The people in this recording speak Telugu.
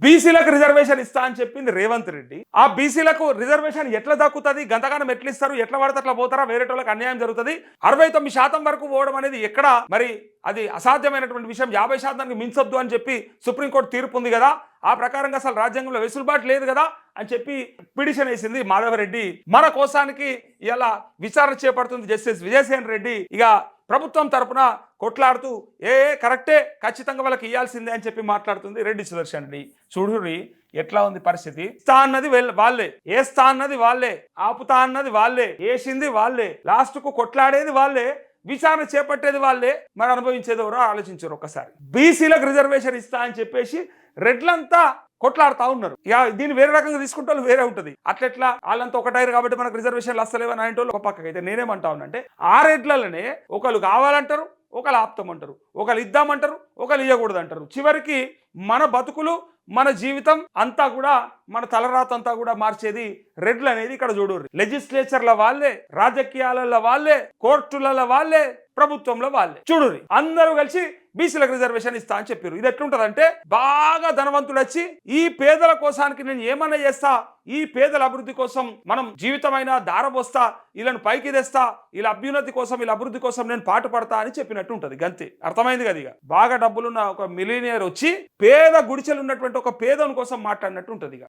బీసీలకు రిజర్వేషన్ ఇస్తా అని చెప్పింది రేవంత్ రెడ్డి. ఆ బీసీలకు రిజర్వేషన్ ఎట్లా దక్కుతుంది, గంతగానం ఎట్లా ఇస్తారు, ఎట్లా పడితే అట్లా పోతారా, వేరేటోళ్ళకి అన్యాయం జరుగుతుంది. 69% వరకు పోవడం అనేది ఎక్కడ మరి అది అసాధ్యమైనటువంటి విషయం. 50% మించొద్దు అని చెప్పి సుప్రీంకోర్టు తీర్పు ఉంది కదా, ఆ ప్రకారంగా అసలు రాజ్యాంగంలో వెసులుబాటు లేదు కదా అని చెప్పి పిటిషన్ వేసింది మాధవరెడ్డి. మన కోసానికి ఇలా విచారణ చేపడుతుంది జస్టిస్ విజయసేన్ రెడ్డి. ఇక ప్రభుత్వం తరపున కొట్లాడుతూ కరెక్టే, ఖచ్చితంగా వాళ్ళకి ఇవ్వాల్సిందే అని చెప్పి మాట్లాడుతుంది రెడ్డి సుదర్శన్ రెడ్డి. చూడుర్రి ఎట్లా ఉంది పరిస్థితి. ఇస్తా అన్నది వాళ్ళే, ఏస్తా అన్నది వాళ్ళే, ఆపుతా అన్నది వాళ్ళే, వేసింది వాళ్ళే, లాస్ట్ కు కొట్లాడేది వాళ్ళే, విచారణ చేపట్టేది వాళ్ళే, మరి అనుభవించేది ఎవరో ఆలోచించారు ఒక్కసారి. బీసీలకు రిజర్వేషన్ ఇస్తా అని చెప్పేసి రెడ్లంతా కొట్లాడుతూ ఉన్నారు. దీన్ని వేరే రకంగా తీసుకుంటే వేరే ఉంటుంది. అట్లెట్లా వాళ్ళంతా ఒకటైరు కాబట్టి మనకు రిజర్వేషన్లు వస్తలేవని అనేటోళ్ళు ఒక పక్కకి. అయితే నేనేమంటా ఉన్నంటే ఆ రెడ్లనే ఒకళ్ళు కావాలంటారు, ఒకళ్ళు ఆపుతామంటారు, ఒకళ్ళు ఇద్దామంటారు, ఒకళ్ళు ఇవ్వకూడదు అంటారు. చివరికి మన బతుకులు, మన జీవితం అంతా కూడా, మన తలరాత అంతా కూడా మార్చేది రెడ్లు అనేది ఇక్కడ చూడరు. లెజిస్లేచర్ల వాళ్ళే, రాజకీయాలలో వాళ్ళే, కోర్టులలో వాళ్ళే, ప్రభుత్వంలో వాళ్ళే. చూడుర్రి అందరూ కలిసి బీసీలకు రిజర్వేషన్ ఇస్తా అని చెప్పారు. ఇది ఎట్లుంటదంటే బాగా ధనవంతుడు వచ్చి ఈ పేదల కోసానికి నేను ఏమన్నా చేస్తా, ఈ పేదల అభివృద్ధి కోసం మనం జీవితమైన దారబోస్తా, వీళ్ళని పైకి తెస్తా, వీళ్ళ అభ్యున్నతి కోసం, వీళ్ళ అభివృద్ధి కోసం నేను పాటు పడతా అని చెప్పినట్టు ఉంటది. గంతే, అర్థమైంది కదా. ఇక బాగా డబ్బులున్న ఒక మిలీనియర్ వచ్చి పేద గుడిచెలు ఉన్నటువంటి ఒక పేదోని కోసం మాట్లాడినట్టు ఉంటది.